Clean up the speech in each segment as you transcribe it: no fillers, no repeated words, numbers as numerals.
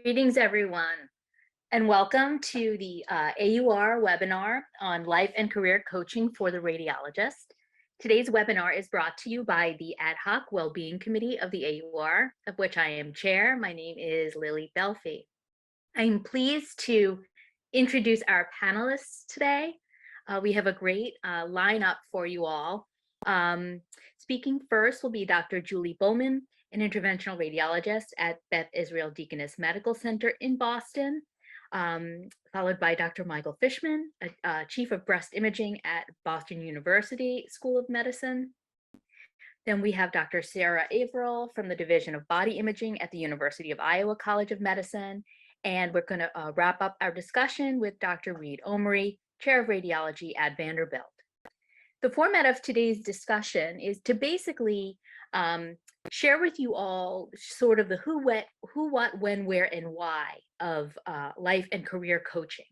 Greetings, everyone, and welcome to the AUR webinar on life and career coaching for the radiologist. Today's webinar is brought to you by the Ad Hoc Wellbeing Committee of the AUR, of which I am chair. My name is Lily Belfi. I'm pleased to introduce our panelists today. We have a great lineup for you all. Speaking first will be Dr. Julie Bulman, an interventional radiologist at Beth Israel Deaconess Medical Center in Boston, followed by Dr. Michael Fishman, Chief of Breast Imaging at Boston University School of Medicine. Then we have Dr. Sarah Averill from the Division of Body Imaging at the University of Iowa College of Medicine. And we're going to wrap up our discussion with Dr. Reed Omary, Chair of Radiology at Vanderbilt. The format of today's discussion is to basically share with you all sort of the who, what, when, where, and why of life and career coaching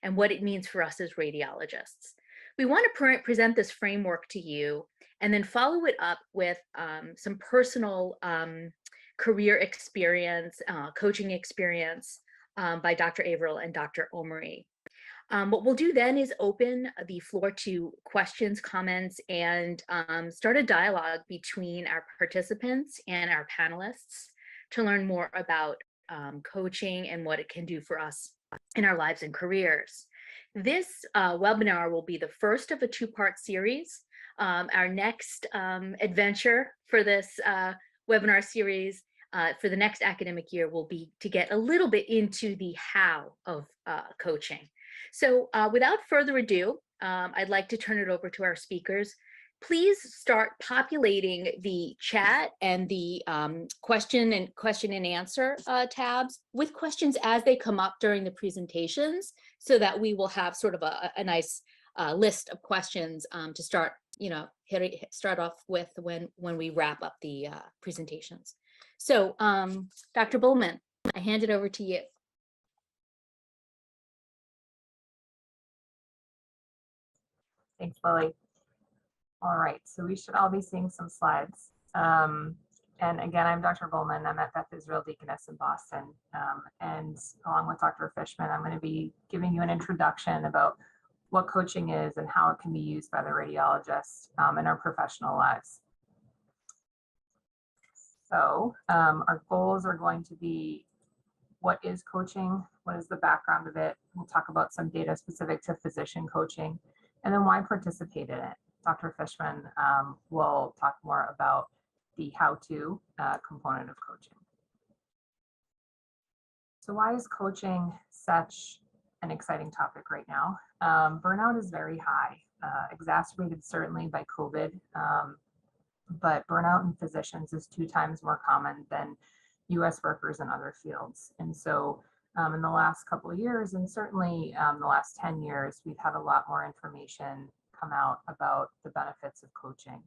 and what it means for us as radiologists. We want to present this framework to you and then follow it up with some personal career experience, coaching experience by Dr. Averill and Dr. Omary. What we'll do then is open the floor to questions, comments, and start a dialogue between our participants and our panelists to learn more about coaching and what it can do for us in our lives and careers. This webinar will be the first of a two-part series. Our next adventure for this webinar series for the next academic year will be to get a little bit into the how of coaching. So without further ado, I'd like to turn it over to our speakers. Please start populating the chat and the question and answer tabs with questions as they come up during the presentations, so that we will have sort of a nice list of questions to start, start off with when we wrap up the presentations. So Dr. Bulman, I hand it over to you. Thanks, Lily. All right, so we should all be seeing some slides. And again, I'm Dr. Bulman. I'm at Beth Israel Deaconess in Boston. And along with Dr. Fishman, I'm going to be giving you an introduction about what coaching is and how it can be used by the radiologist in our professional lives. So our goals are going to be: what is coaching? What is the background of it? We'll talk about some data specific to physician coaching, and then why participate in it. Dr. Fishman will talk more about the how-to component of coaching. So why is coaching such an exciting topic right now? Burnout is very high, exacerbated certainly by COVID, but burnout in physicians is 2 times more common than US workers in other fields. And so in the last couple of years, and certainly the last 10 years, we've had a lot more information come out about the benefits of coaching.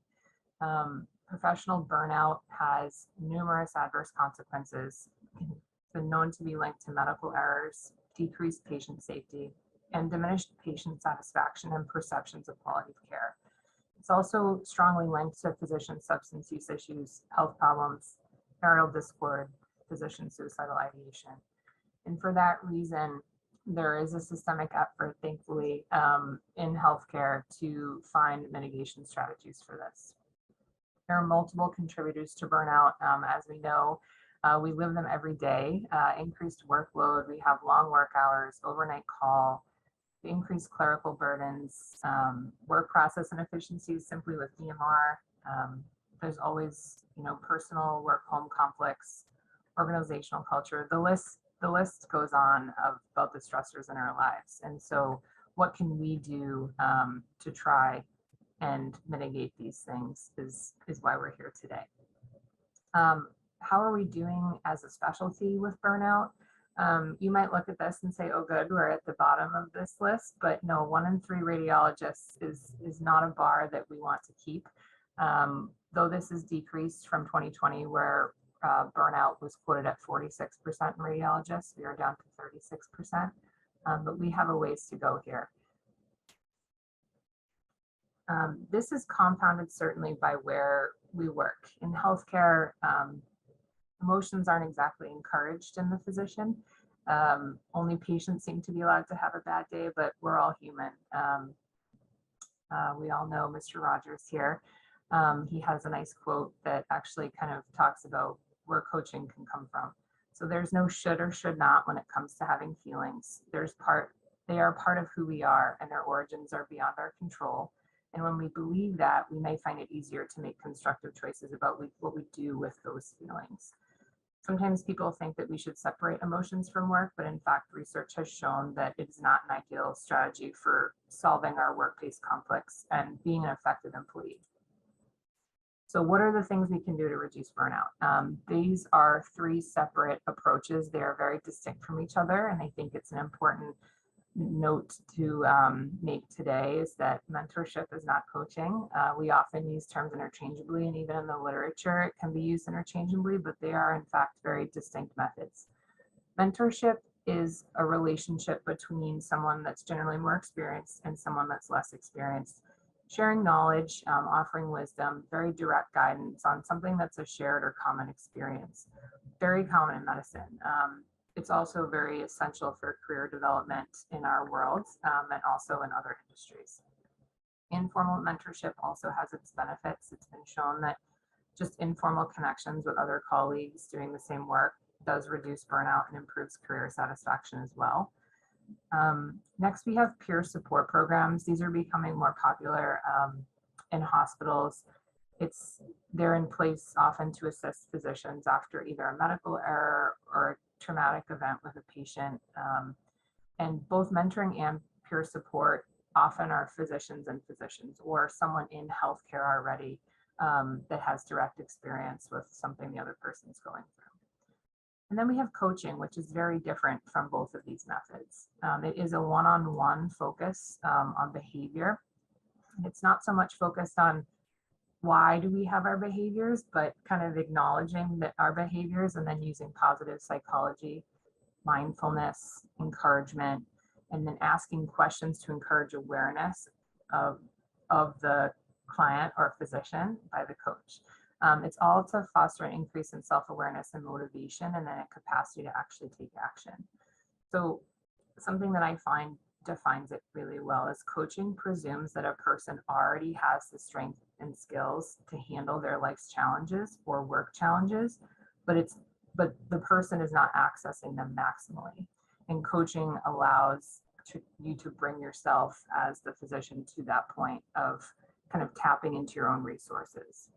Professional burnout has numerous adverse consequences. It's been known to be linked to medical errors, decreased patient safety, and diminished patient satisfaction and perceptions of quality of care. It's also strongly linked to physician substance use issues, health problems, marital discord, physician suicidal ideation. And for that reason, there is a systemic effort, thankfully, in healthcare to find mitigation strategies for this. There are multiple contributors to burnout. As we know, we live them every day. Increased workload, we have long work hours, overnight call, increased clerical burdens, work process inefficiencies simply with EMR. There's always, personal work-home conflicts, organizational culture. The list goes on about the stressors in our lives. And so what can we do to try and mitigate these things is why we're here today. How are we doing as a specialty with burnout? You might look at this and say, oh good, we're at the bottom of this list, but no, 1 in 3 radiologists is not a bar that we want to keep. Though this is decreased from 2020, where burnout was quoted at 46% in radiologists, we are down to 36%, but we have a ways to go here. This is compounded certainly by where we work. In healthcare, Emotions aren't exactly encouraged in the physician. Only patients seem to be allowed to have a bad day, but we're all human. We all know Mr. Rogers here. He has a nice quote that actually kind of talks about where coaching can come from. So there's no should or should not when it comes to having feelings. They are part of who we are, and their origins are beyond our control. And when we believe that, we may find it easier to make constructive choices about what we do with those feelings. Sometimes people think that we should separate emotions from work, but in fact, research has shown that it is not an ideal strategy for solving our workplace conflicts and being an effective employee. So what are the things we can do to reduce burnout? These are three separate approaches. They are very distinct from each other, and I think it's an important note to make today is that mentorship is not coaching. We often use terms interchangeably, and even in the literature, it can be used interchangeably, but they are in fact very distinct methods. Mentorship is a relationship between someone that's generally more experienced and someone that's less experienced, sharing knowledge, offering wisdom, very direct guidance on something that's a shared or common experience. Very common in medicine. It's also very essential for career development in our world and also in other industries. Informal mentorship also has its benefits. It's been shown that just informal connections with other colleagues doing the same work does reduce burnout and improves career satisfaction as well. Next, we have peer support programs. These are becoming more popular in hospitals. They're in place often to assist physicians after either a medical error or a traumatic event with a patient. And both mentoring and peer support often are physicians or someone in healthcare already that has direct experience with something the other person's going through. And then we have coaching, which is very different from both of these methods. It is a one-on-one focus on behavior. It's not so much focused on why do we have our behaviors, but kind of acknowledging that our behaviors and then using positive psychology, mindfulness, encouragement, and then asking questions to encourage awareness of the client or physician by the coach. It's all to foster an increase in self-awareness and motivation, and then a capacity to actually take action. So something that I find defines it really well is coaching presumes that a person already has the strength and skills to handle their life's challenges or work challenges, but the person is not accessing them maximally. And coaching allows you to bring yourself as the physician to that point of kind of tapping into your own resources.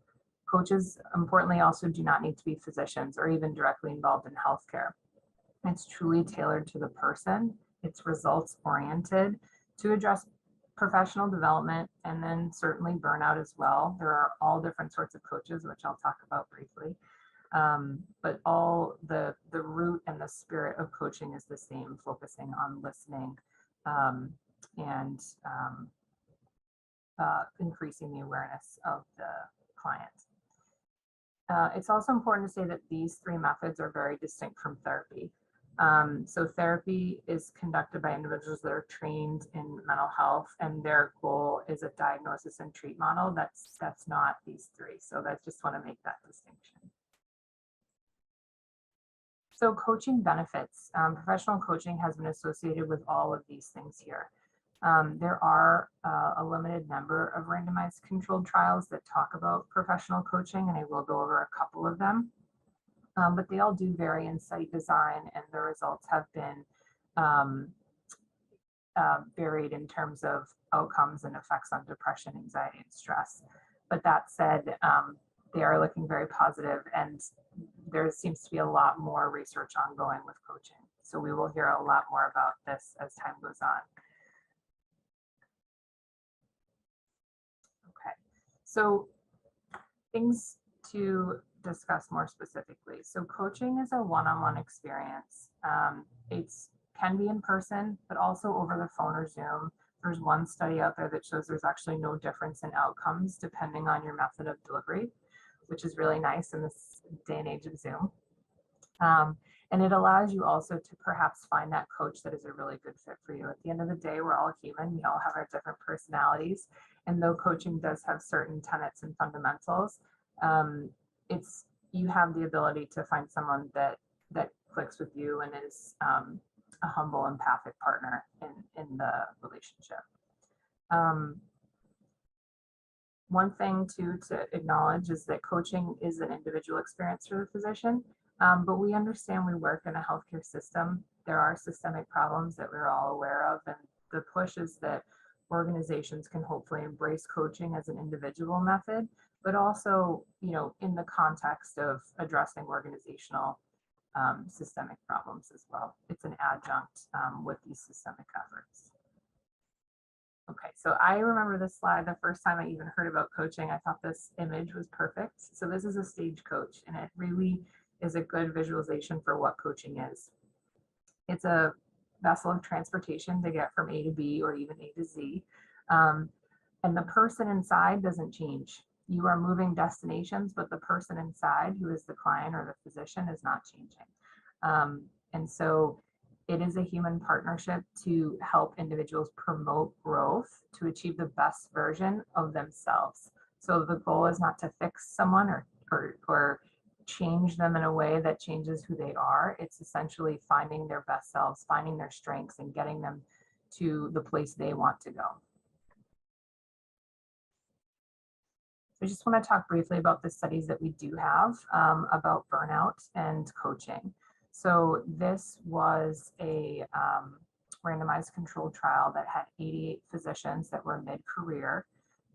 Coaches, importantly, also do not need to be physicians or even directly involved in healthcare. It's truly tailored to the person. It's results oriented to address professional development and then certainly burnout as well. There are all different sorts of coaches, which I'll talk about briefly. But all the root and the spirit of coaching is the same, focusing on listening and increasing the awareness of the client. It's also important to say that these three methods are very distinct from therapy. So therapy is conducted by individuals that are trained in mental health, and their goal is a diagnosis and treat model. That's not these three. So I just want to make that distinction. So coaching benefits. Professional coaching has been associated with all of these things here. There are a limited number of randomized controlled trials that talk about professional coaching, and I will go over a couple of them. But they all do vary in site design, and the results have been varied in terms of outcomes and effects on depression, anxiety, and stress. But that said, they are looking very positive, and there seems to be a lot more research ongoing with coaching. So we will hear a lot more about this as time goes on. Okay, so things to discuss more specifically. So coaching is a one-on-one experience. It can be in person, but also over the phone or Zoom. There's one study out there that shows there's actually no difference in outcomes depending on your method of delivery, which is really nice in this day and age of Zoom. And it allows you also to perhaps find that coach that is a really good fit for you. At the end of the day, we're all human. We all have our different personalities. And though coaching does have certain tenets and fundamentals, it's you have the ability to find someone that clicks with you and is a humble, empathic partner in the relationship. One thing to acknowledge is that coaching is an individual experience for the physician, but we understand we work in a healthcare system. There are systemic problems that we're all aware of, and the push is that organizations can hopefully embrace coaching as an individual method, but also, in the context of addressing organizational systemic problems as well. It's an adjunct with these systemic efforts. Okay, so I remember this slide the first time I even heard about coaching. I thought this image was perfect. So this is a stagecoach, and it really is a good visualization for what coaching is. It's a vessel of transportation to get from A to B or even A to Z. And the person inside doesn't change. You are moving destinations, but the person inside, who is the client or the physician, is not changing. And so it is a human partnership to help individuals promote growth to achieve the best version of themselves. So the goal is not to fix someone or change them in a way that changes who they are. It's essentially finding their best selves, finding their strengths, and getting them to the place they want to go. I just want to talk briefly about the studies that we do have about burnout and coaching. So this was a randomized controlled trial that had 88 physicians that were mid-career,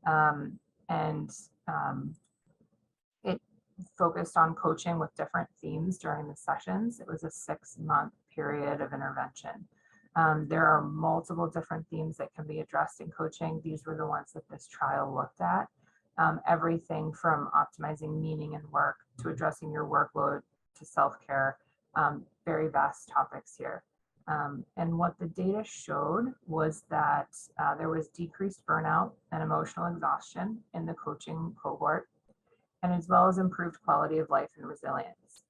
and it focused on coaching with different themes during the sessions. It was a 6-month period of intervention. There are multiple different themes that can be addressed in coaching. These were the ones that this trial looked at. Everything from optimizing meaning in work to addressing your workload to self-care. Very vast topics here. And what the data showed was that there was decreased burnout and emotional exhaustion in the coaching cohort, and as well as improved quality of life and resilience.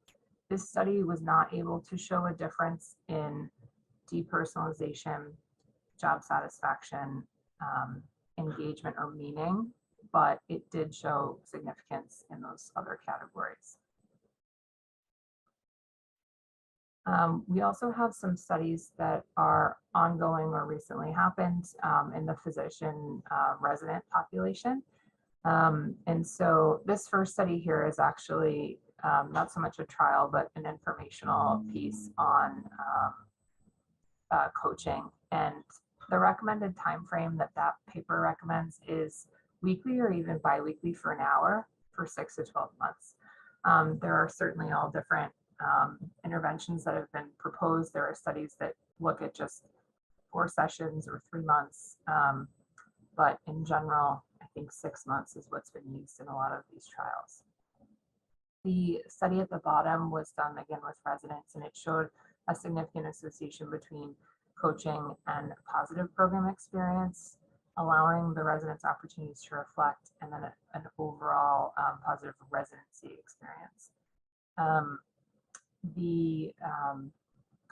This study was not able to show a difference in depersonalization, job satisfaction, engagement, or meaning, but it did show significance in those other categories. We also have some studies that are ongoing or recently happened in the physician resident population. And so this first study here is actually not so much a trial, but an informational piece on coaching. And the recommended time frame that paper recommends is weekly or even biweekly for an hour for 6 to 12 months. There are certainly all different interventions that have been proposed. There are studies that look at just 4 sessions or 3 months, but in general, I think 6 months is what's been used in a lot of these trials. The study at the bottom was done again with residents, and it showed a significant association between coaching and positive program experience, allowing the residents opportunities to reflect, and then an overall positive residency experience. The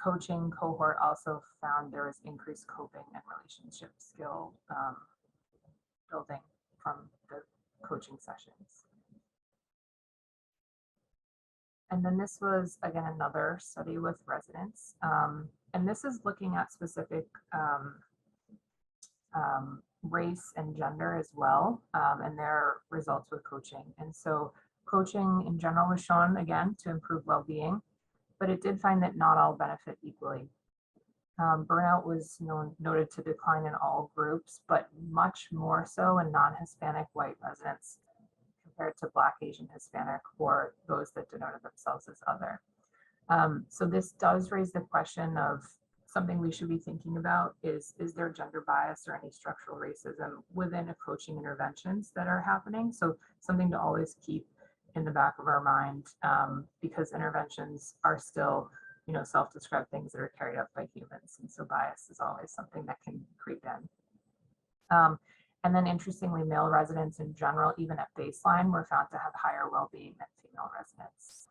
coaching cohort also found there was increased coping and relationship skill building from the coaching sessions. And then this was, again, another study with residents. And this is looking at specific race and gender as well, and their results with coaching. And so coaching in general was shown, again, to improve well-being, but it did find that not all benefit equally. Burnout was noted to decline in all groups, but much more so in non-Hispanic white residents compared to Black, Asian, Hispanic, or those that denoted themselves as other. So this does raise the question of something we should be thinking about is there gender bias or any structural racism within a coaching interventions that are happening? So something to always keep in the back of our mind, because interventions are still, self-described things that are carried out by humans. And so bias is always something that can creep in. And then interestingly, male residents in general, even at baseline, were found to have higher well-being than female residents.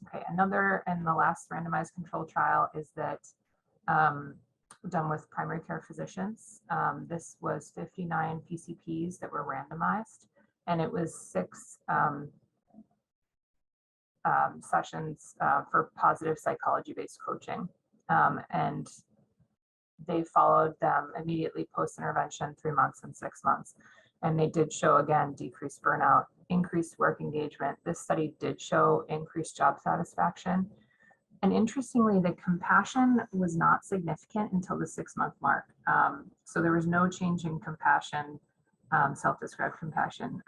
Okay, another and the last randomized control trial is that done with primary care physicians. This was 59 PCPs that were randomized, and it was 6 sessions for positive psychology-based coaching. And they followed them immediately post-intervention, 3 months and 6 months. And they did show, again, decreased burnout, increased work engagement. This study did show increased job satisfaction. And interestingly, the compassion was not significant until the 6-month mark. So there was no change in compassion, self-described compassion,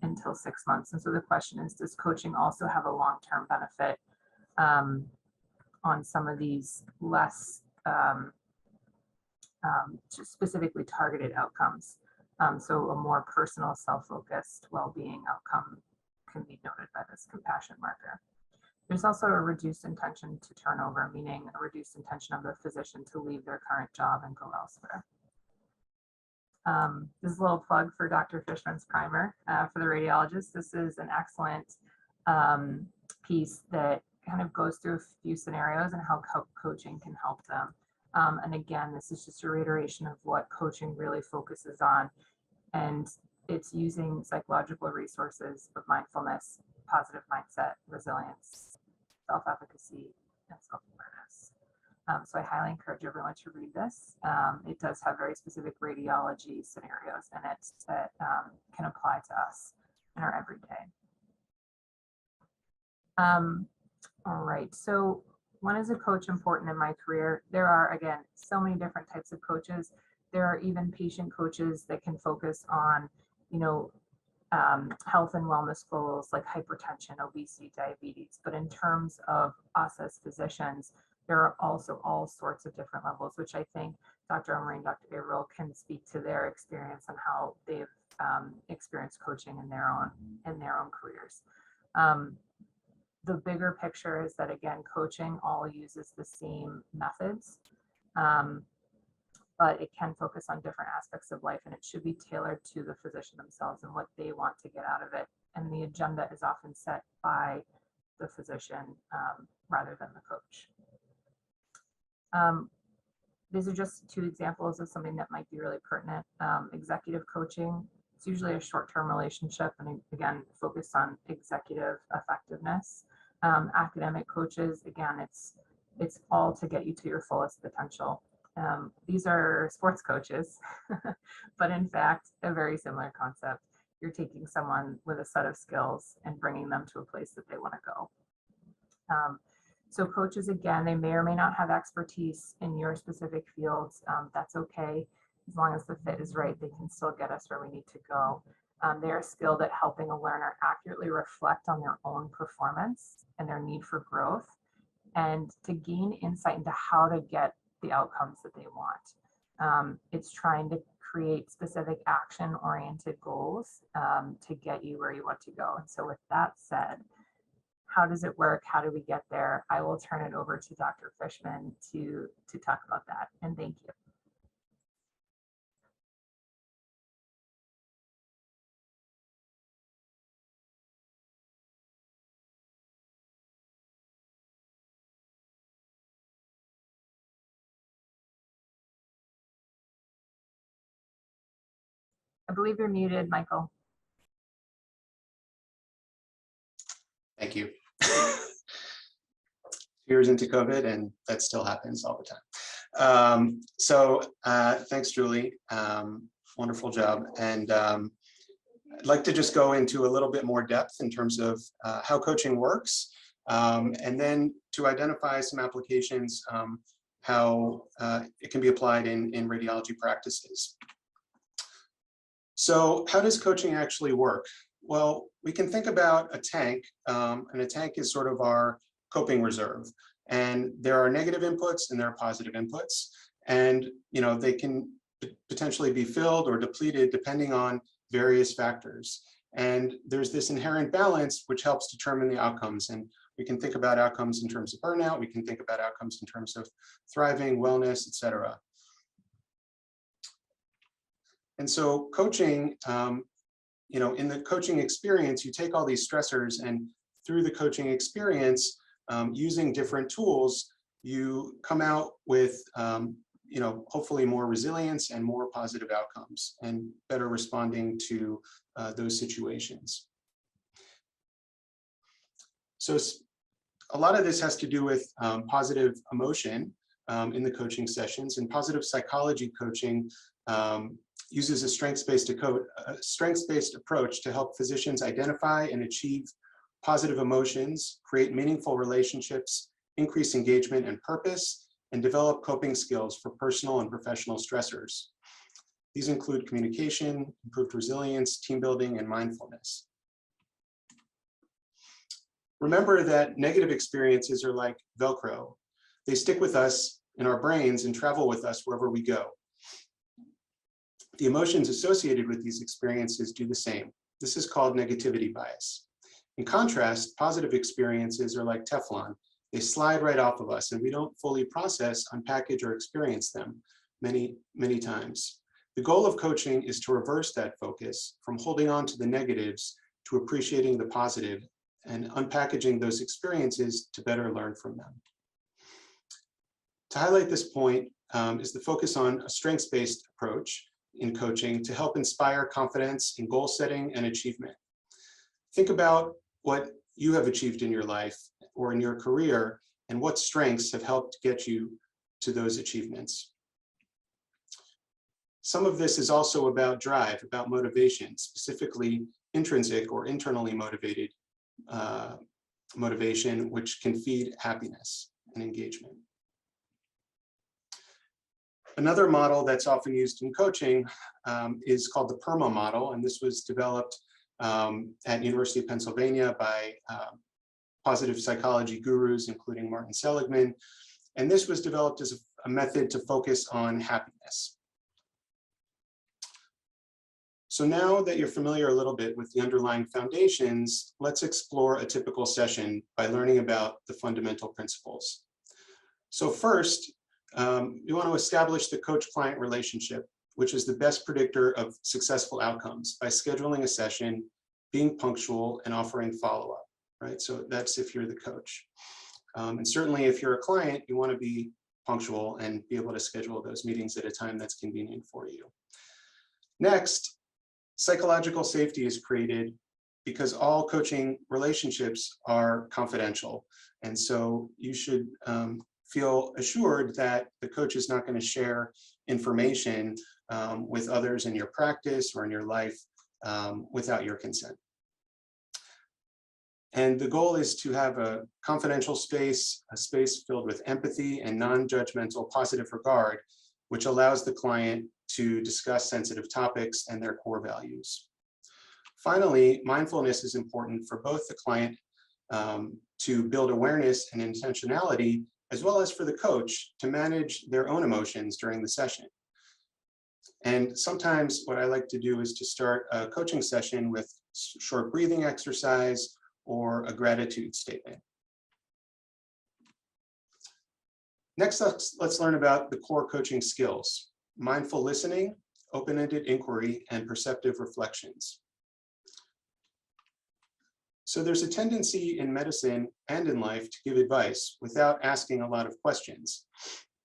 until 6 months. And so the question is, does coaching also have a long-term benefit on some of these less specifically targeted outcomes? So a more personal, self-focused well-being outcome can be noted by this compassion marker. There's also a reduced intention to turnover, meaning a reduced intention of the physician to leave their current job and go elsewhere. This is a little plug for Dr. Fishman's primer for the radiologist. This is an excellent piece that kind of goes through a few scenarios and how coaching can help them. And again, this is just a reiteration of what coaching really focuses on. And it's using psychological resources of mindfulness, positive mindset, resilience, self-efficacy, and self-awareness. So I highly encourage everyone to read this. It does have very specific radiology scenarios in it that can apply to us in our everyday. All right, so when is a coach important in my career? There are, again, so many different types of coaches. There are even patient coaches that can focus on, health and wellness goals like hypertension, obesity, diabetes. But in terms of us as physicians, there are also all sorts of different levels, which I think Dr. Omary and Dr. Averill can speak to their experience and how they've experienced coaching in their own careers. The bigger picture is that, again, coaching all uses the same methods, but it can focus on different aspects of life, and it should be tailored to the physician themselves and what they want to get out of it. And the agenda is often set by the physician rather than the coach. These are just 2 examples of something that might be really pertinent. Executive coaching, it's usually a short-term relationship, and again, focused on executive effectiveness. Academic coaches, again, it's all to get you to your fullest potential. These are sports coaches, but in fact, a very similar concept. You're taking someone with a set of skills and bringing them to a place that they want to go. So coaches, again, they may or may not have expertise in your specific fields. That's okay. As long as the fit is right, they can still get us where we need to go. They are skilled at helping a learner accurately reflect on their own performance and their need for growth, and to gain insight into how to get the outcomes that they want. It's trying to create specific action-oriented goals to get you where you want to go. And so with that said, how does it work? How do we get there? I will turn it over to Dr. Fishman to talk about that. And thank you. I believe you're muted, Michael. Thank you. Years into COVID, and that still happens all the time. Thanks, Julie. Wonderful job. And I'd like to just go into a little bit more depth in terms of how coaching works, and then to identify some applications, how it can be applied in radiology practices. So how does coaching actually work? Well, we can think about a tank, and a tank is sort of our coping reserve. And there are negative inputs and there are positive inputs. And they can potentially be filled or depleted depending on various factors. And there's this inherent balance which helps determine the outcomes. And we can think about outcomes in terms of burnout. We can think about outcomes in terms of thriving, wellness, etc. And so coaching, in the coaching experience, you take all these stressors, and through the coaching experience, using different tools, you come out with, hopefully more resilience and more positive outcomes and better responding to those situations. So a lot of this has to do with positive emotion in the coaching sessions, and positive psychology coaching uses a strengths-based approach to help physicians identify and achieve positive emotions, create meaningful relationships, increase engagement and purpose, and develop coping skills for personal and professional stressors. These include communication, improved resilience, team building, and mindfulness. Remember that negative experiences are like Velcro. They stick with us in our brains and travel with us wherever we go. The emotions associated with these experiences do the same. This is called negativity bias. In contrast, positive experiences are like Teflon. They slide right off of us, and we don't fully process, unpackage, or experience them many, many times. The goal of coaching is to reverse that focus from holding on to the negatives to appreciating the positive and unpackaging those experiences to better learn from them. To highlight this point is the focus on a strengths-based approach in coaching to help inspire confidence in goal setting and achievement. Think about what you have achieved in your life or in your career, and what strengths have helped get you to those achievements. Some of this is also about drive, about motivation, specifically intrinsic or internally motivated motivation, which can feed happiness and engagement. Another model that's often used in coaching is called the PERMA model, and this was developed at University of Pennsylvania by positive psychology gurus, including Martin Seligman. And this was developed as a method to focus on happiness. So now that you're familiar a little bit with the underlying foundations, let's explore a typical session by learning about the fundamental principles. So first, you want to establish the coach-client relationship, which is the best predictor of successful outcomes by scheduling a session, being punctual, and offering follow-up, right? So that's if you're the coach. And certainly if you're a client, you want to be punctual and be able to schedule those meetings at a time that's convenient for you. Next, psychological safety is created because all coaching relationships are confidential. And so you should feel assured that the coach is not going to share information with others in your practice or in your life without your consent. And the goal is to have a confidential space, a space filled with empathy and non-judgmental positive regard, which allows the client to discuss sensitive topics and their core values. Finally, mindfulness is important for both the client to build awareness and intentionality, as well as for the coach to manage their own emotions during the session. And sometimes what I like to do is to start a coaching session with short breathing exercise or a gratitude statement. Next, let's learn about the core coaching skills: mindful listening, open-ended inquiry, and perceptive reflections. So there's a tendency in medicine and in life to give advice without asking a lot of questions.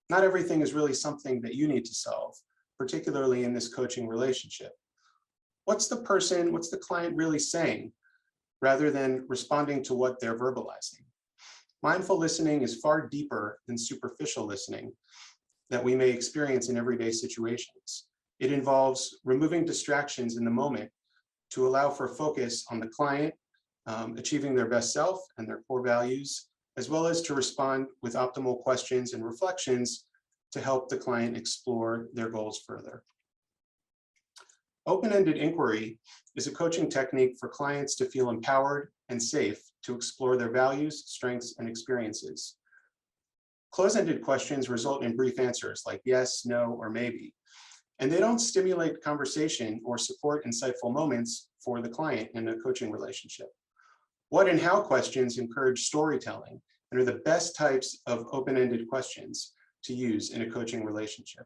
Not everything is really something that you need to solve, particularly in this coaching relationship. What's the client really saying, rather than responding to what they're verbalizing? Mindful listening is far deeper than superficial listening that we may experience in everyday situations. It involves removing distractions in the moment to allow for focus on the client, achieving their best self and their core values, as well as to respond with optimal questions and reflections to help the client explore their goals further. Open-ended inquiry is a coaching technique for clients to feel empowered and safe to explore their values, strengths, and experiences. Close-ended questions result in brief answers like yes, no, or maybe, and they don't stimulate conversation or support insightful moments for the client in a coaching relationship. What and how questions encourage storytelling and are the best types of open-ended questions to use in a coaching relationship.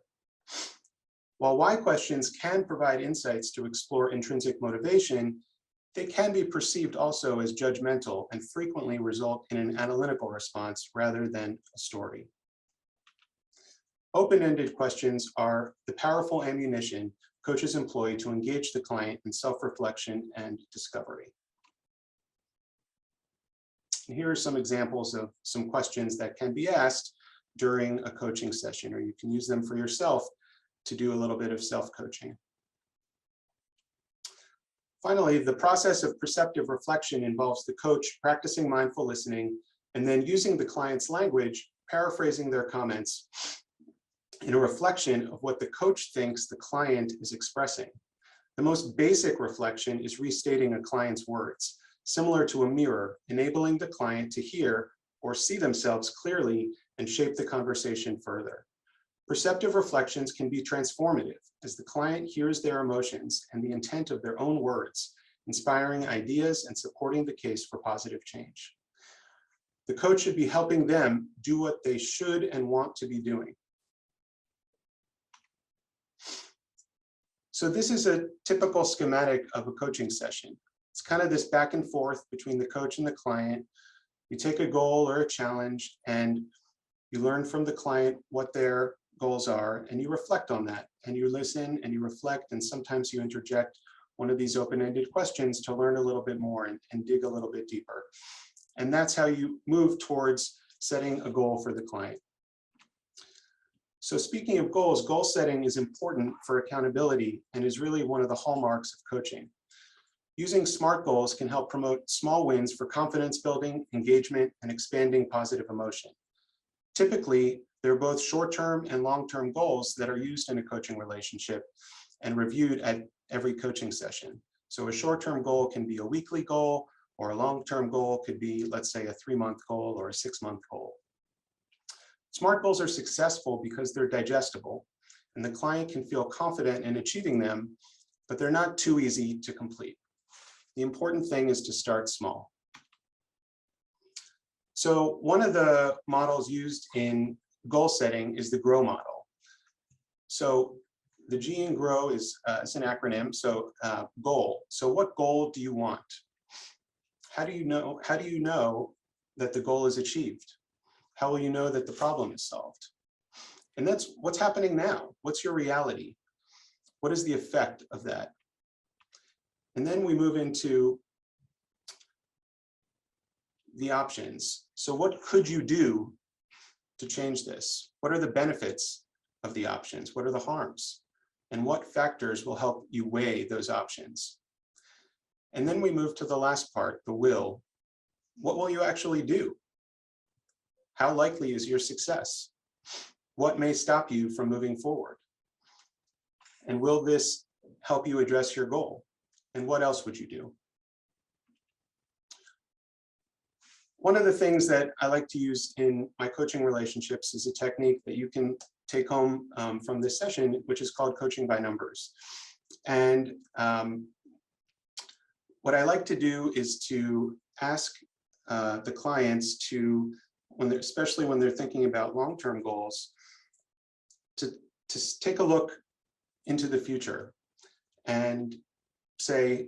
While why questions can provide insights to explore intrinsic motivation, they can be perceived also as judgmental and frequently result in an analytical response rather than a story. Open-ended questions are the powerful ammunition coaches employ to engage the client in self-reflection and discovery. And here are some examples of some questions that can be asked during a coaching session, or you can use them for yourself to do a little bit of self-coaching. Finally, the process of perceptive reflection involves the coach practicing mindful listening and then using the client's language, paraphrasing their comments in a reflection of what the coach thinks the client is expressing. The most basic reflection is restating a client's words, similar to a mirror, enabling the client to hear or see themselves clearly and shape the conversation further. Perceptive reflections can be transformative as the client hears their emotions and the intent of their own words, inspiring ideas and supporting the case for positive change. The coach should be helping them do what they should and want to be doing. So this is a typical schematic of a coaching session. It's kind of this back and forth between the coach and the client. You take a goal or a challenge and you learn from the client what their goals are, and you reflect on that, and you listen and you reflect, and sometimes you interject one of these open-ended questions to learn a little bit more and dig a little bit deeper. And that's how you move towards setting a goal for the client. So speaking of goals, goal setting is important for accountability and is really one of the hallmarks of coaching. Using SMART goals can help promote small wins for confidence building, engagement, and expanding positive emotion. Typically, they're both short-term and long-term goals that are used in a coaching relationship and reviewed at every coaching session. So a short-term goal can be a weekly goal, or a long-term goal could be, let's say, a 3-month goal or a 6-month goal. SMART goals are successful because they're digestible, and the client can feel confident in achieving them, but they're not too easy to complete. The important thing is to start small. So one of the models used in goal setting is the GROW model. So the G in GROW is it's an acronym, so goal. So what goal do you want? How do you know that the goal is achieved? How will you know that the problem is solved? And that's what's happening now. What's your reality? What is the effect of that? And then we move into the options. So what could you do to change this? What are the benefits of the options? What are the harms? And what factors will help you weigh those options? And then we move to the last part, the will. What will you actually do? How likely is your success? What may stop you from moving forward? And will this help you address your goal? And what else would you do? One of the things that I like to use in my coaching relationships is a technique that you can take home from this session, which is called coaching by numbers. And what I like to do is to ask the clients to, especially when they're thinking about long-term goals, to take a look into the future and say,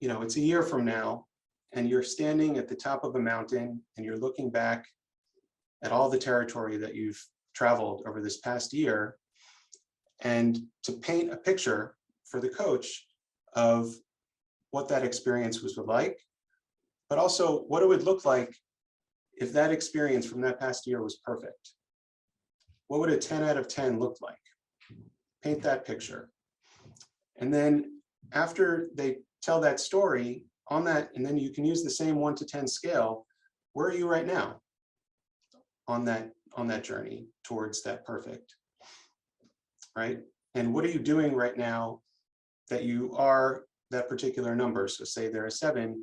you know, it's a year from now, and you're standing at the top of a mountain and you're looking back at all the territory that you've traveled over this past year, and to paint a picture for the coach of what that experience was like, but also what it would look like if that experience from that past year was perfect. What would a 10 out of 10 look like? Paint that picture. And then after they tell that story on that, and then you can use the same 1 to 10 scale, where are you right now on that journey towards that perfect, right? And what are you doing right now that you are that particular number? So say they're a 7,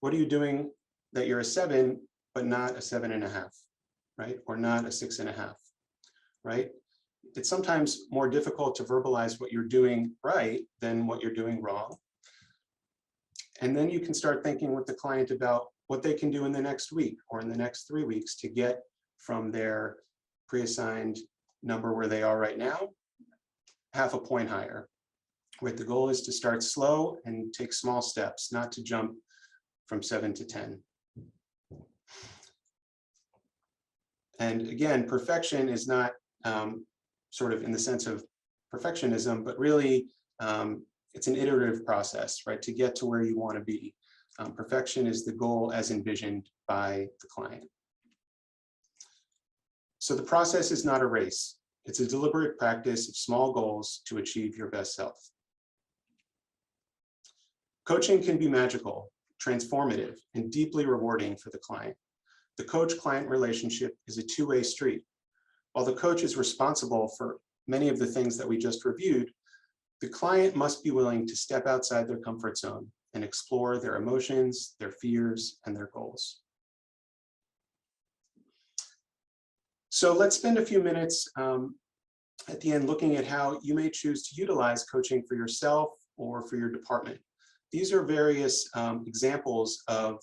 what are you doing that you're a 7, but not a 7.5, right? Or not a 6.5, right? It's sometimes more difficult to verbalize what you're doing right than what you're doing wrong. And then you can start thinking with the client about what they can do in the next week or in the next 3 weeks to get from their pre-assigned number where they are right now, half a point higher. Right, the goal is to start slow and take small steps, not to jump from 7 to 10. And again, perfection is not sort of in the sense of perfectionism, but really it's an iterative process, right, to get to where you want to be. Perfection is the goal as envisioned by the client. So the process is not a race. It's a deliberate practice of small goals to achieve your best self. Coaching can be magical, transformative, and deeply rewarding for the client. The coach-client relationship is a two-way street. While the coach is responsible for many of the things that we just reviewed, the client must be willing to step outside their comfort zone and explore their emotions, their fears, and their goals. So let's spend a few minutes at the end looking at how you may choose to utilize coaching for yourself or for your department. These are various examples of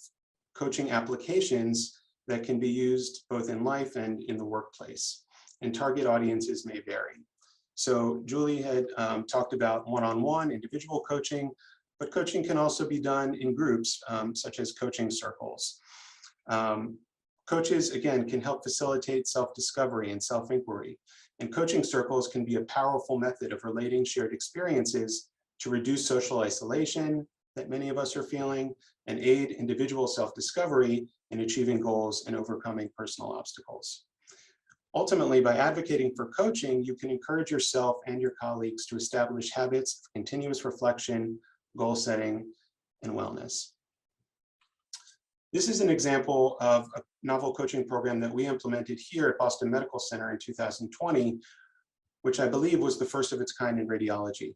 coaching applications that can be used both in life and in the workplace, and target audiences may vary. So Julie had talked about one-on-one individual coaching, but coaching can also be done in groups, such as coaching circles. Coaches, again, can help facilitate self-discovery and self-inquiry, and coaching circles can be a powerful method of relating shared experiences to reduce social isolation that many of us are feeling and aid individual self-discovery in achieving goals and overcoming personal obstacles. Ultimately, by advocating for coaching, you can encourage yourself and your colleagues to establish habits of continuous reflection, goal setting, and wellness. This is an example of a novel coaching program that we implemented here at Boston Medical Center in 2020, which I believe was the first of its kind in radiology.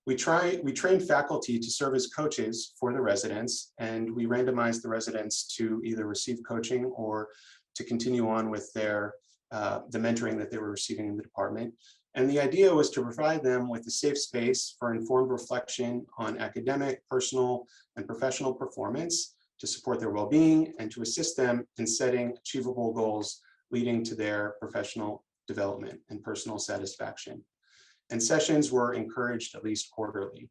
We trained faculty to serve as coaches for the residents, and we randomized the residents to either receive coaching or to continue on with their the mentoring that they were receiving in the department. And the idea was to provide them with a safe space for informed reflection on academic, personal, and professional performance to support their well-being and to assist them in setting achievable goals leading to their professional development and personal satisfaction. And sessions were encouraged at least quarterly.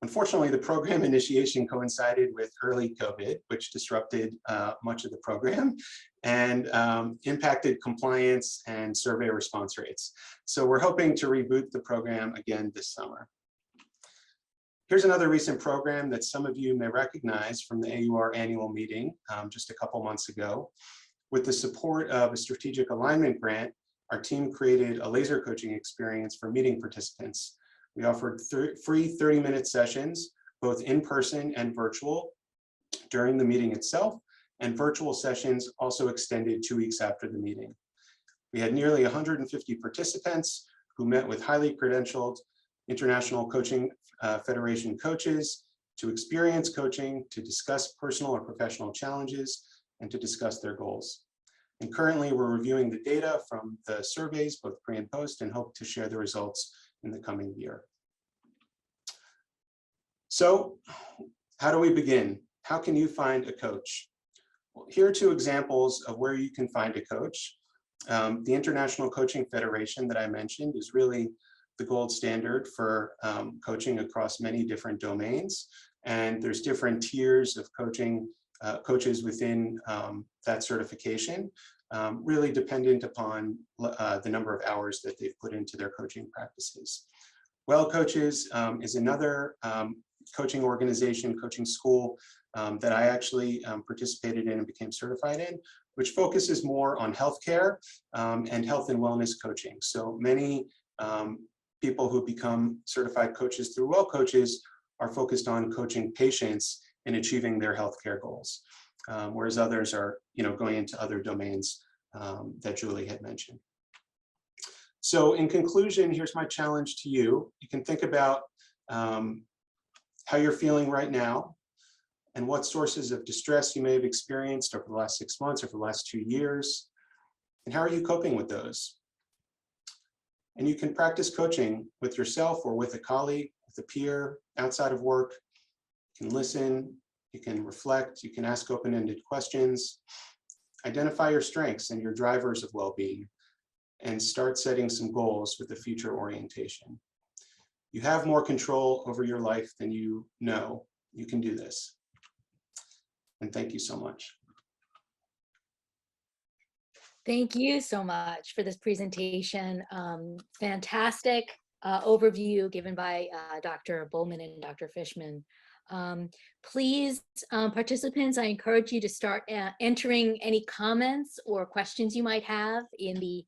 Unfortunately, the program initiation coincided with early COVID, which disrupted much of the program and impacted compliance and survey response rates. So we're hoping to reboot the program again this summer. Here's another recent program that some of you may recognize from the AUR annual meeting just a couple months ago. With the support of a strategic alignment grant, our team created a laser coaching experience for meeting participants. We offered free 30-minute sessions, both in person and virtual, during the meeting itself, and virtual sessions also extended 2 weeks after the meeting. We had nearly 150 participants who met with highly credentialed International Coaching Federation coaches to experience coaching, to discuss personal or professional challenges, and to discuss their goals. And currently, we're reviewing the data from the surveys, both pre and post, and hope to share the results in the coming year. So, how do we begin? How can you find a coach? Well, here are 2 examples of where you can find a coach. The International Coaching Federation that I mentioned is really the gold standard for coaching across many different domains. And there's different tiers of coaching coaches within that certification, really dependent upon the number of hours that they've put into their coaching practices. Well Coaches is another coaching organization, coaching school that I actually participated in and became certified in, which focuses more on healthcare and health and wellness coaching. So many people who become certified coaches through Well Coaches are focused on coaching patients in achieving their healthcare goals, whereas others are, going into other domains that Julie had mentioned. So in conclusion, here's my challenge to you. You can think about how you're feeling right now and what sources of distress you may have experienced over the last 6 months or for the last 2 years, and how are you coping with those? And you can practice coaching with yourself or with a colleague, with a peer, outside of work. You can listen, you can reflect, you can ask open-ended questions, identify your strengths and your drivers of well-being, and start setting some goals with a future orientation. You have more control over your life than you know. You can do this. And thank you so much. Thank you so much for this presentation. Fantastic overview given by Dr. Bulman and Dr. Fishman Please, participants, I encourage you to start entering any comments or questions you might have in the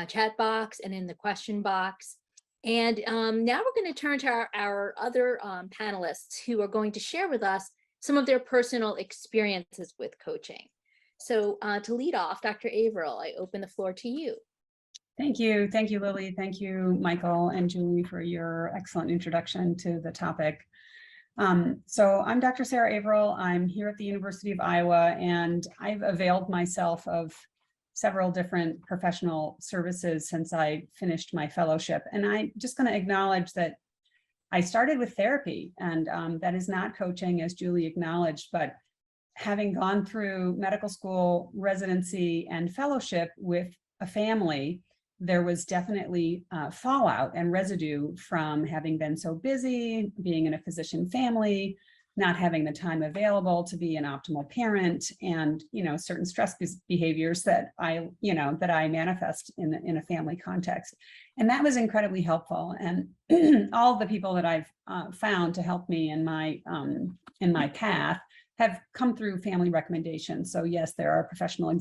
chat box and in the question box. And now we're going to turn to our other panelists who are going to share with us some of their personal experiences with coaching. So to lead off, Dr. Averill, I open the floor to you. Thank you, Lily. Thank you, Michael and Julie, for your excellent introduction to the topic. So I'm Dr. Sarah Averill. I'm here at the University of Iowa, and I've availed myself of several different professional services since I finished my fellowship. And I'm just going to acknowledge that I started with therapy, and that is not coaching, as Julie acknowledged, but having gone through medical school, residency, and fellowship with a family, there was definitely fallout and residue from having been so busy, being in a physician family, not having the time available to be an optimal parent, and certain stress behaviors that I manifest in a family context. And that was incredibly helpful. And all of the people that I've found to help me in my path have come through family recommendations. So yes, there are professional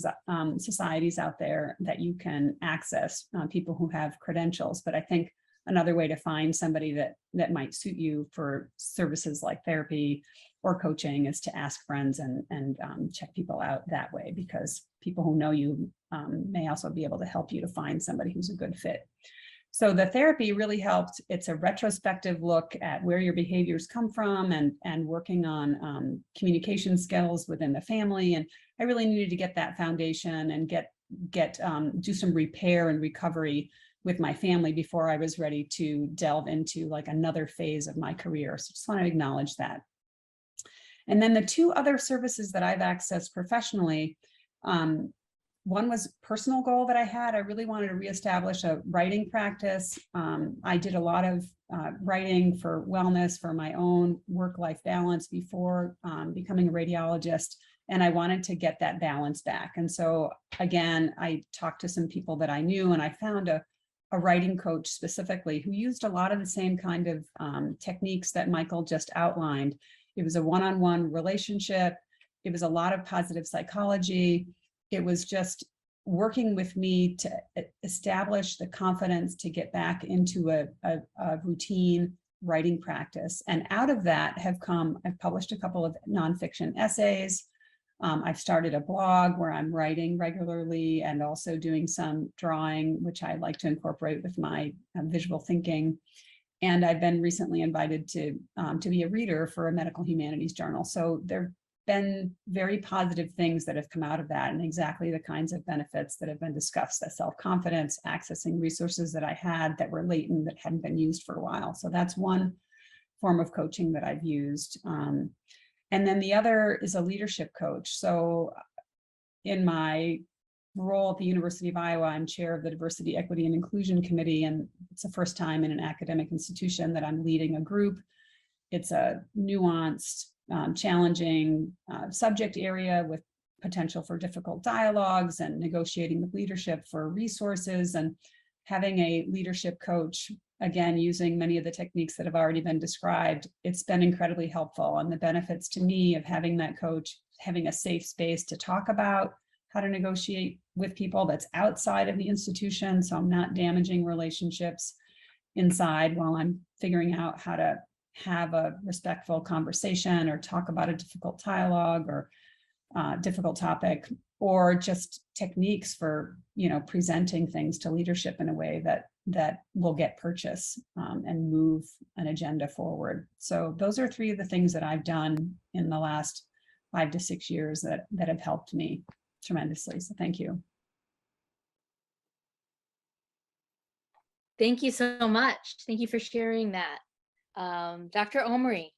societies out there that you can access, people who have credentials. But I think another way to find somebody that might suit you for services like therapy or coaching is to ask friends and check people out that way, because people who know you may also be able to help you to find somebody who's a good fit. So the therapy really helped. It's a retrospective look at where your behaviors come from and working on communication skills within the family. And I really needed to get that foundation and do some repair and recovery with my family before I was ready to delve into like another phase of my career. So just want to acknowledge that. And then the two other services that I've accessed professionally, one was personal goal that I had. I really wanted to reestablish a writing practice. I did a lot of writing for wellness, for my own work-life balance before becoming a radiologist, and I wanted to get that balance back. And so again, I talked to some people that I knew, and I found a writing coach specifically who used a lot of the same kind of techniques that Michael just outlined. It was a one-on-one relationship. It was a lot of positive psychology. It was just working with me to establish the confidence to get back into a routine writing practice. And out of that I've published a couple of nonfiction essays. I've started a blog where I'm writing regularly and also doing some drawing, which I like to incorporate with my visual thinking. And I've been recently invited to be a reader for a medical humanities journal. So there've been very positive things that have come out of that, and exactly the kinds of benefits that have been discussed: that self-confidence, accessing resources that I had that were latent, that hadn't been used for a while. So that's one form of coaching that I've used. And then the other is a leadership coach. So in my role at the University of Iowa, I'm chair of the Diversity, Equity, and Inclusion Committee, and it's the first time in an academic institution that I'm leading a group. It's a nuanced, challenging subject area with potential for difficult dialogues and negotiating with leadership for resources, and having a leadership coach, again, using many of the techniques that have already been described. It's been incredibly helpful. And the benefits to me of having that coach, having a safe space to talk about how to negotiate with people that's outside of the institution, so I'm not damaging relationships inside while I'm figuring out how to have a respectful conversation or talk about a difficult dialogue or difficult topic, or just techniques for presenting things to leadership in a way that will get purchase and move an agenda forward. So those are three of the things that I've done in the last 5 to 6 years that have helped me tremendously. So thank you. Thank you so much. Thank you for sharing that. Dr. Omary,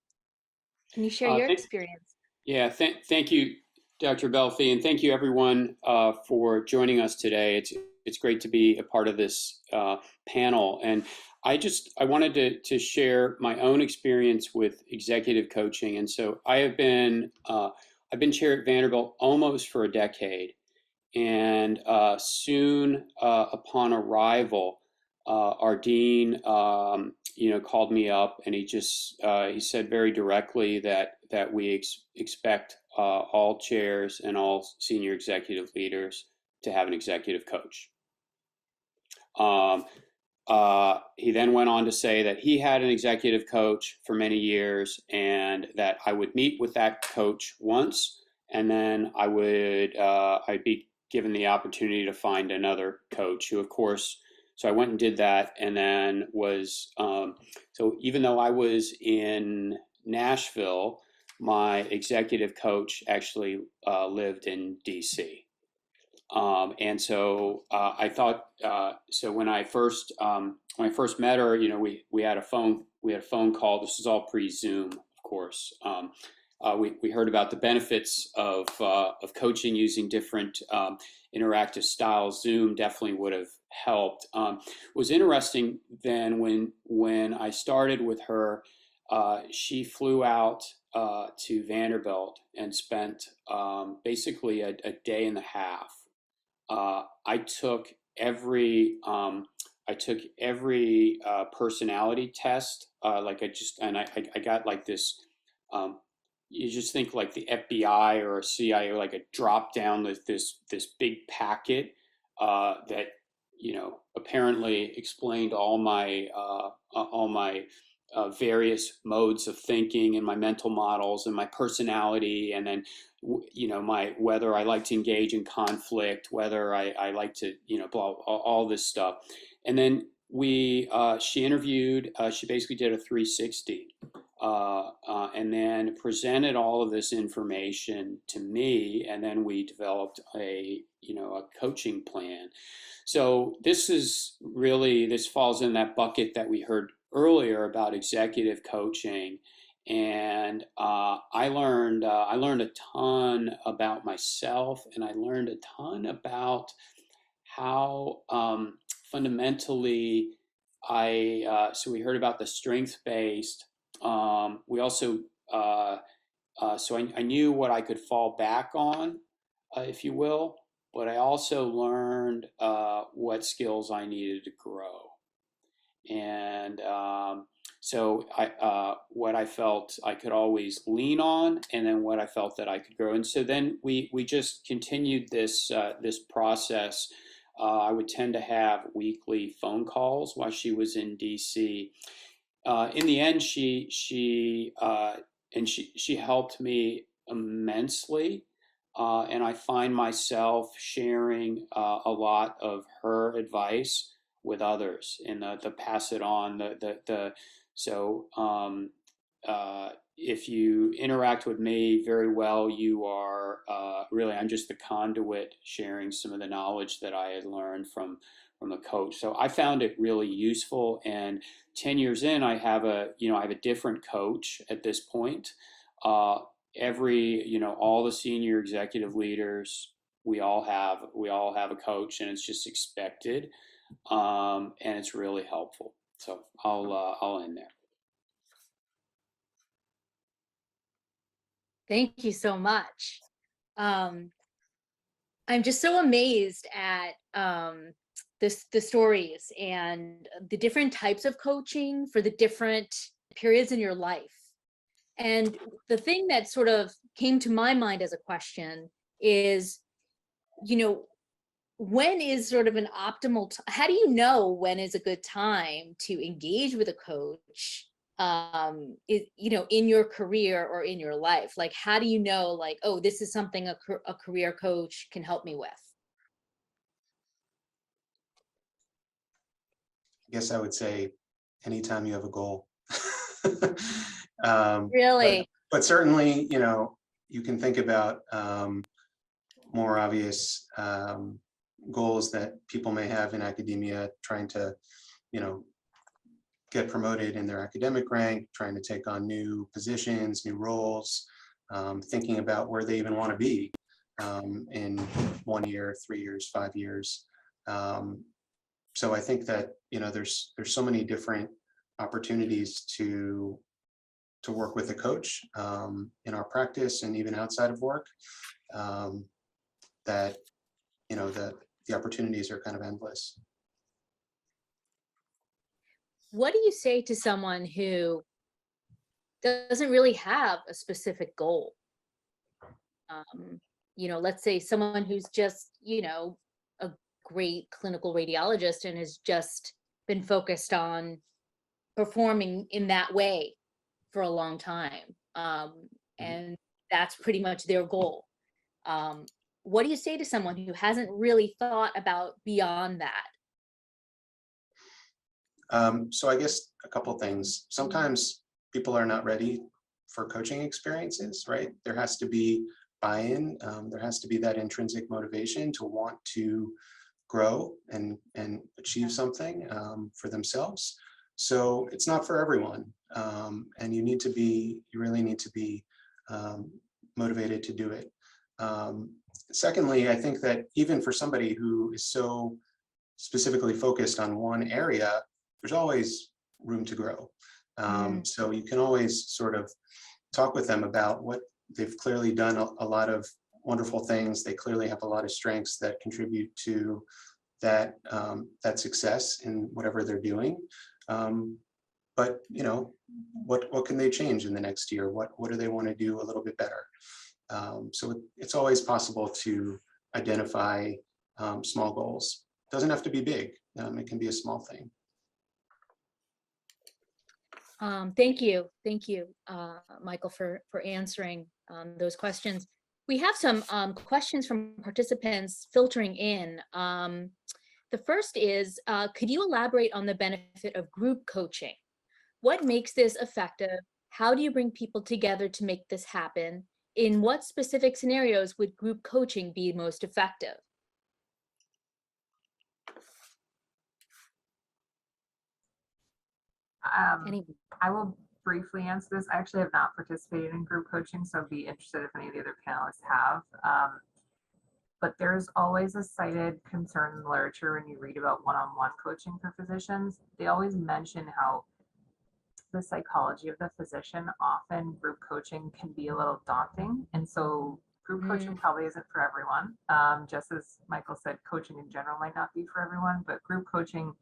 can you share your experience? Yeah, thank you, Dr. Belfi, and thank you everyone for joining us today. It's great to be a part of this panel. And I wanted to share my own experience with executive coaching. And so I've been chair at Vanderbilt almost for a decade. And soon upon arrival, our dean, called me up, and he said very directly that we expect all chairs and all senior executive leaders to have an executive coach. He then went on to say that he had an executive coach for many years, and that I would meet with that coach once, and then I'd be given the opportunity to find another coach who, of course, so I went and did that, and then so even though I was in Nashville, my executive coach actually lived in DC. And so I thought, so when I first met her, we had a phone call. This is all pre-Zoom, of course. We heard about the benefits of coaching using different interactive styles. Zoom definitely would have helped. It was interesting then when I started with her, she flew out to Vanderbilt and spent basically a day and a half. I took every personality test. I got like this. You just think like the FBI or a CIA, like a drop down this big packet that apparently explained all my various modes of thinking and my mental models and my personality, and then whether I like to engage in conflict, whether I like to all this stuff. And then she interviewed, she basically did a 360 and then presented all of this information to me, and then we developed a coaching plan. So this falls in that bucket that we heard earlier about executive coaching. And I learned a ton about myself, and I learned a ton about how fundamentally so we heard about the strength-based. We also so I knew what I could fall back on, if you will, but I also learned what skills I needed to grow. And so what I felt I could always lean on, and then what I felt that I could grow. And so then we just continued this process. I would tend to have weekly phone calls while she was in DC. In the end, she helped me immensely, and I find myself sharing a lot of her advice with others, and the pass it on. If you interact with me very well, you are really, I'm just the conduit sharing some of the knowledge that I had learned from a coach. So I found it really useful. And 10 years in, I have a different coach at this point. All the senior executive leaders, we all have a coach, and it's just expected. And it's really helpful. So I'll end there. Thank you so much. I'm just so amazed at the stories and the different types of coaching for the different periods in your life. And the thing that sort of came to my mind as a question is, when is sort of an optimal how do you know when is a good time to engage with a coach in your career or in your life? Like, how do you know, like, oh, this is something a career coach can help me with? I guess I would say anytime you have a goal. Really? But certainly, you can think about more obvious goals that people may have in academia, trying to, get promoted in their academic rank, trying to take on new positions, new roles, thinking about where they even want to be in 1 year, 3 years, 5 years. So I think that, there's so many different opportunities to work with a coach in our practice and even outside of work, that the opportunities are kind of endless. what do you say to someone who doesn't really have a specific goal? Let's say someone who's just, a great clinical radiologist and has just been focused on performing in that way for a long time. And that's pretty much their goal. What do you say to someone who hasn't really thought about beyond that? So I guess a couple things. Sometimes people are not ready for coaching experiences, right? There has to be buy-in. There has to be that intrinsic motivation to want to grow and achieve something for themselves. So it's not for everyone. And you really need to be motivated to do it. Secondly, I think that even for somebody who is so specifically focused on one area, there's always room to grow. So you can always sort of talk with them about what they've clearly done a lot of wonderful things. They clearly have a lot of strengths that contribute to that success in whatever they're doing. But what can they change in the next year? What do they want to do a little bit better? So it's always possible to identify small goals. It doesn't have to be big. It can be a small thing. Thank you, Michael, for answering those questions. We have some questions from participants filtering in. The first is, could you elaborate on the benefit of group coaching? What makes this effective? How do you bring people together to make this happen? In what specific scenarios would group coaching be most effective? I will briefly answer this. I actually have not participated in group coaching, so I'd be interested if any of the other panelists have. But there's always a cited concern in the literature when you read about one-on-one coaching for physicians. They always mention how the psychology of the physician, often group coaching can be a little daunting. And so group coaching probably isn't for everyone. Just as Michael said, coaching in general might not be for everyone, but group coaching,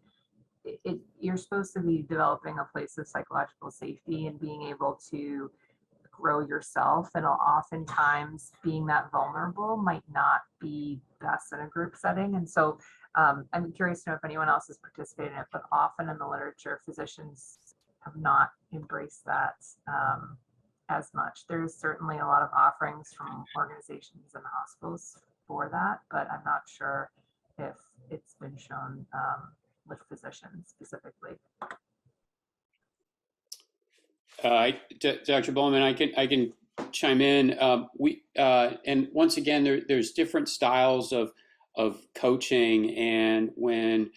you're supposed to be developing a place of psychological safety and being able to grow yourself, and oftentimes being that vulnerable might not be best in a group setting. And so I'm curious to know if anyone else has participated in it, but often in the literature, physicians have not embraced that as much. There's certainly a lot of offerings from organizations and hospitals for that, but I'm not sure if it's been shown with physicians specifically. Dr. Bulman, I can chime in. And once again, there's different styles of coaching, and when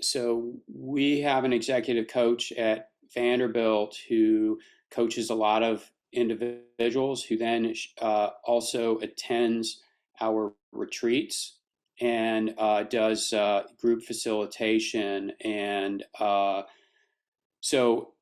so we have an executive coach at Vanderbilt who coaches a lot of individuals, who then also attends our retreats and does group facilitation, and so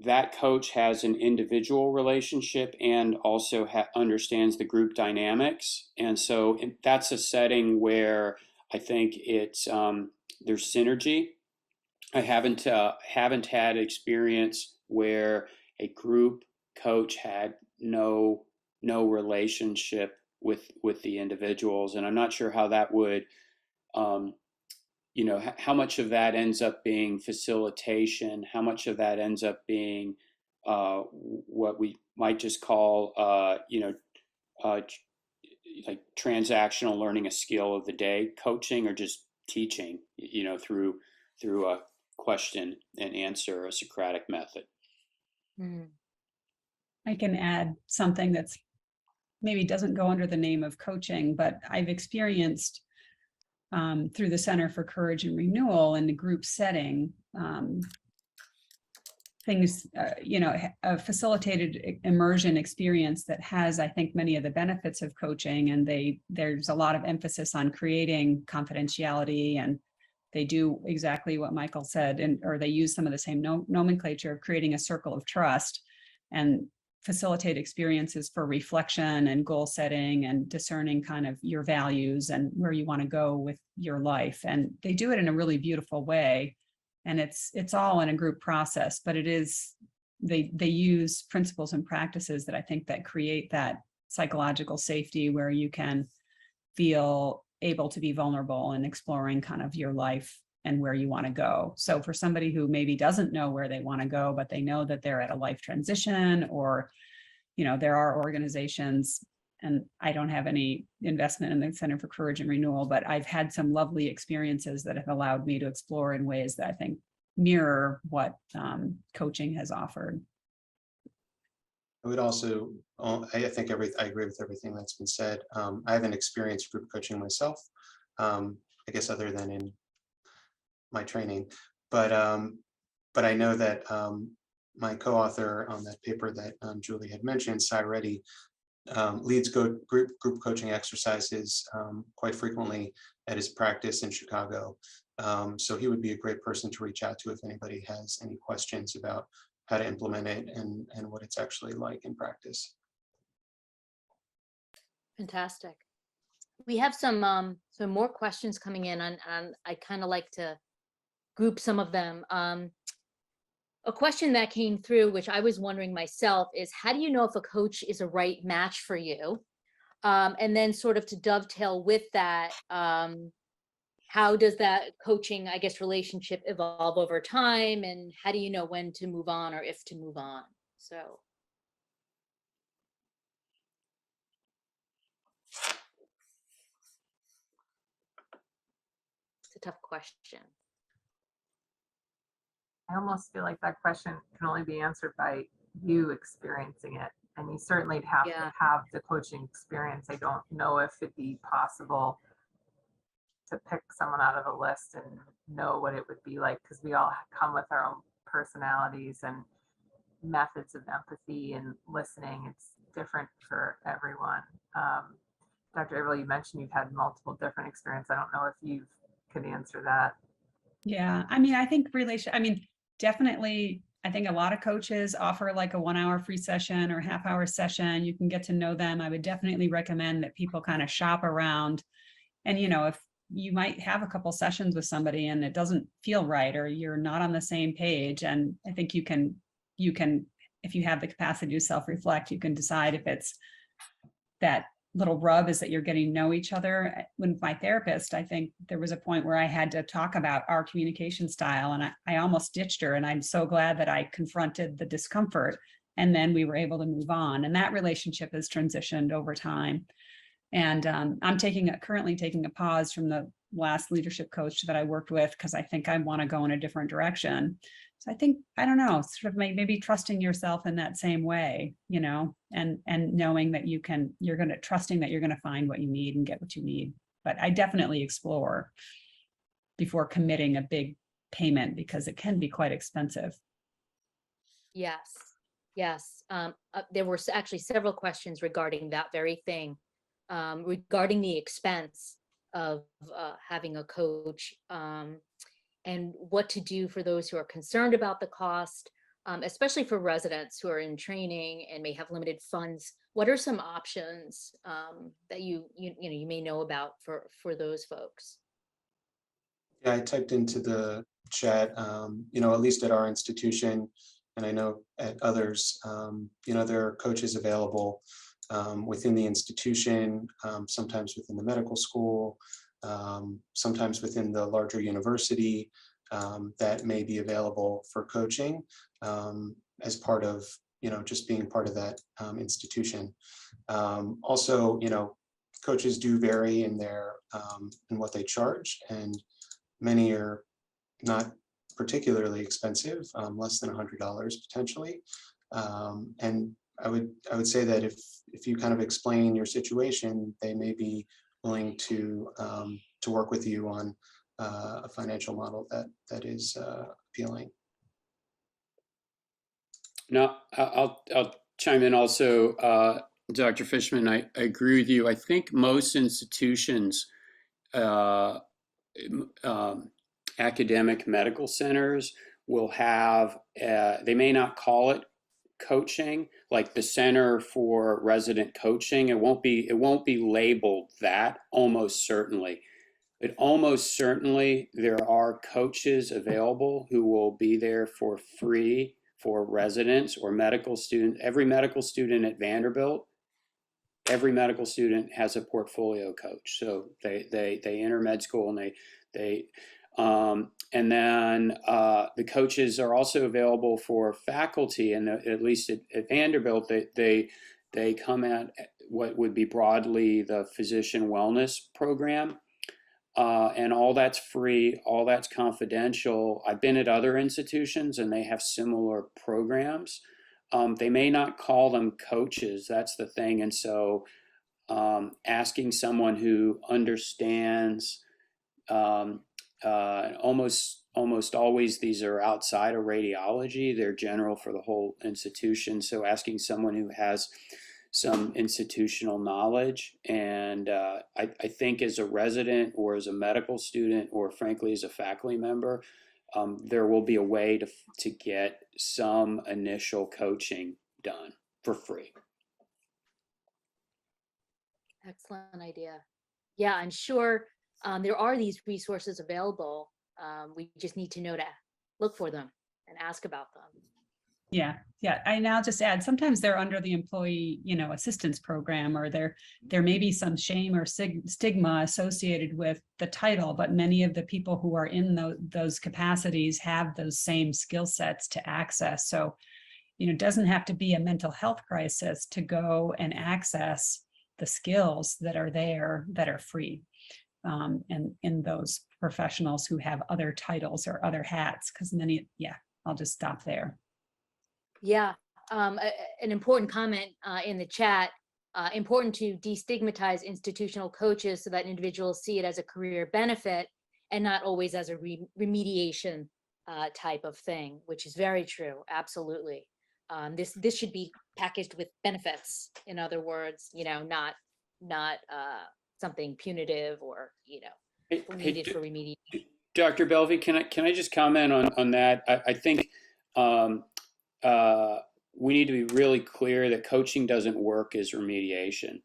that coach has an individual relationship and also understands the group dynamics, and so that's a setting where I think it's there's synergy. I haven't had experience where a group coach had no relationship with the individuals, and I'm not sure how that would how much of that ends up being facilitation, how much of that ends up being what we might just call like transactional learning, a skill of the day coaching, or just teaching through a question and answer, a Socratic method. I can add something that's maybe doesn't go under the name of coaching, but I've experienced through the Center for Courage and Renewal in the group setting, things, a facilitated immersion experience that has, I think, many of the benefits of coaching, and there's a lot of emphasis on creating confidentiality, and they do exactly what Michael said, or they use some of the same nomenclature of creating a circle of trust. And facilitate experiences for reflection and goal setting and discerning kind of your values and where you want to go with your life. And they do it in a really beautiful way. And it's all in a group process, but it is, they use principles and practices that I think that create that psychological safety where you can feel able to be vulnerable and exploring kind of your life and where you want to go. So for somebody who maybe doesn't know where they want to go, but they know that they're at a life transition, or, you know, there are organizations, and I don't have any investment in the Center for Courage and Renewal, but I've had some lovely experiences that have allowed me to explore in ways that I think mirror what coaching has offered. I would also, I think I agree with everything that's been said. I haven't experienced group coaching myself, I guess other than in my training, but I know that my co-author on that paper that Julie had mentioned, Cy Reddy, leads group coaching exercises quite frequently at his practice in Chicago. So he would be a great person to reach out to if anybody has any questions about how to implement it and what it's actually like in practice. Fantastic. We have some more questions coming in, and I kind of like to group some of them. A question that came through, which I was wondering myself, is how do you know if a coach is a right match for you? And then sort of to dovetail with that, how does that coaching, I guess, relationship evolve over time? And how do you know when to move on or if to move on? So. It's a tough question. I almost feel like that question can only be answered by you experiencing it. And you certainly have to have the coaching experience. I don't know if it'd be possible to pick someone out of a list and know what it would be like, because we all come with our own personalities and methods of empathy and listening. It's different for everyone. Dr. Averill, you mentioned you've had multiple different experiences. I don't know if you could answer that. Yeah, I mean, I think definitely, I think a lot of coaches offer like a 1 hour free session or half-hour session. You can get to know them. I would definitely recommend that people kind of shop around. And, you know, if you might have a couple sessions with somebody and it doesn't feel right, or you're not on the same page, and I think you can, if you have the capacity to self-reflect, you can decide if it's that little rub is that you're getting to know each other. With my therapist, I think there was a point where I had to talk about our communication style, and I almost ditched her. And I'm so glad that I confronted the discomfort, and then we were able to move on. And that relationship has transitioned over time. And I'm currently taking a pause from the last leadership coach that I worked with, because I think I want to go in a different direction. So I think, I don't know, sort of maybe trusting yourself in that same way, you know, and knowing that trusting that you're going to find what you need and get what you need. But I definitely explore before committing a big payment, because it can be quite expensive. Yes. There were actually several questions regarding that very thing, regarding the expense of having a coach, and what to do for those who are concerned about the cost, especially for residents who are in training and may have limited funds. What are some options that you may know about for those folks? Yeah, I typed into the chat, at least at our institution, and I know at others, there are coaches available within the institution, sometimes within the medical school, sometimes within the larger university, that may be available for coaching as part of, just being part of that institution. Also, coaches do vary in in what they charge, and many are not particularly expensive, less than $100 potentially. And I would say that if you kind of explain your situation, they may be willing to work with you on a financial model that is appealing. No, I'll chime in also, Dr. Fishman. I agree with you. I think most institutions, academic medical centers, will have, they may not call it coaching, like the Center for Resident Coaching. It won't be labeled that, almost certainly. But almost certainly there are coaches available who will be there for free for residents or medical students. Every medical student at Vanderbilt, every medical student has a portfolio coach. So they enter med school and and then the coaches are also available for faculty, and at least at Vanderbilt, they come at what would be broadly the physician wellness program. And all that's free, all that's confidential. I've been at other institutions and they have similar programs. They may not call them coaches, that's the thing. And so asking someone who understands, almost always these are outside of radiology, they're general for the whole institution. So asking someone who has some institutional knowledge, and I think as a resident or as a medical student or frankly as a faculty member, there will be a way to get some initial coaching done for free. Excellent idea. Yeah, I'm sure there are these resources available. We just need to know to look for them and ask about them. Yeah. I now just add, sometimes they're under the employee, assistance program, or there may be some shame or stigma associated with the title, but many of the people who are in those capacities have those same skill sets to access. So, it doesn't have to be a mental health crisis to go and access the skills that are there that are free. And in those professionals who have other titles or other hats, because I'll just stop there. Yeah, an important comment in the chat, important to destigmatize institutional coaches so that individuals see it as a career benefit and not always as a remediation type of thing, which is very true, absolutely. This should be packaged with benefits, in other words, not something punitive or, needed for remediation. Dr. Belvey, can I just comment on that? I think we need to be really clear that coaching doesn't work as remediation.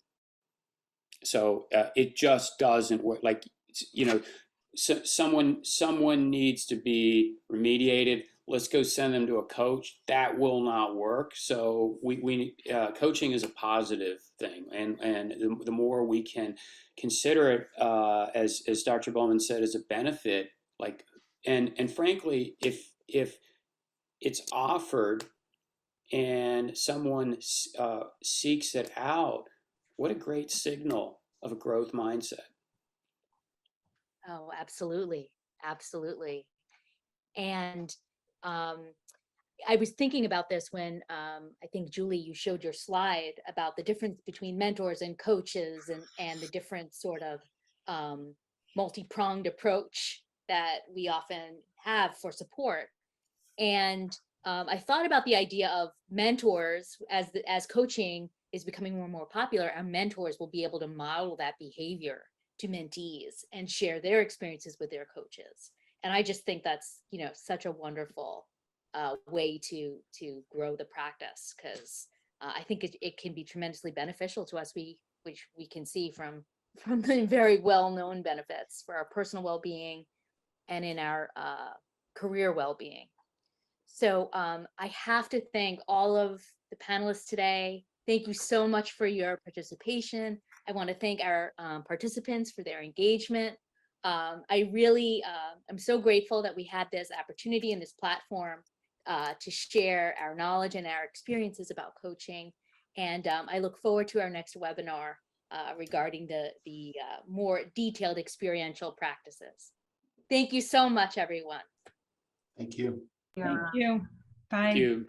So it just doesn't work. Like, so someone needs to be remediated. Let's go send them to a coach. That will not work. So we coaching is a positive thing, and the more we can consider it as Dr. Bulman said, as a benefit, like, and frankly, if it's offered and someone seeks it out, what a great signal of a growth mindset. Oh, absolutely. Absolutely. And I was thinking about this when I think, Julie, you showed your slide about the difference between mentors and coaches and the different sort of multi-pronged approach that we often have for support. And I thought about the idea of mentors as coaching is becoming more and more popular. Our mentors will be able to model that behavior to mentees and share their experiences with their coaches. And I just think that's, such a wonderful way to grow the practice, because I think it can be tremendously beneficial to us, which we can see from the very well-known benefits for our personal well-being and in our career well-being. So I have to thank all of the panelists today. Thank you so much for your participation. I want to thank our participants for their engagement. I really am so grateful that we had this opportunity and this platform to share our knowledge and our experiences about coaching. And I look forward to our next webinar regarding the more detailed experiential practices. Thank you so much, everyone. Thank you. Thank you. Bye. Thank you.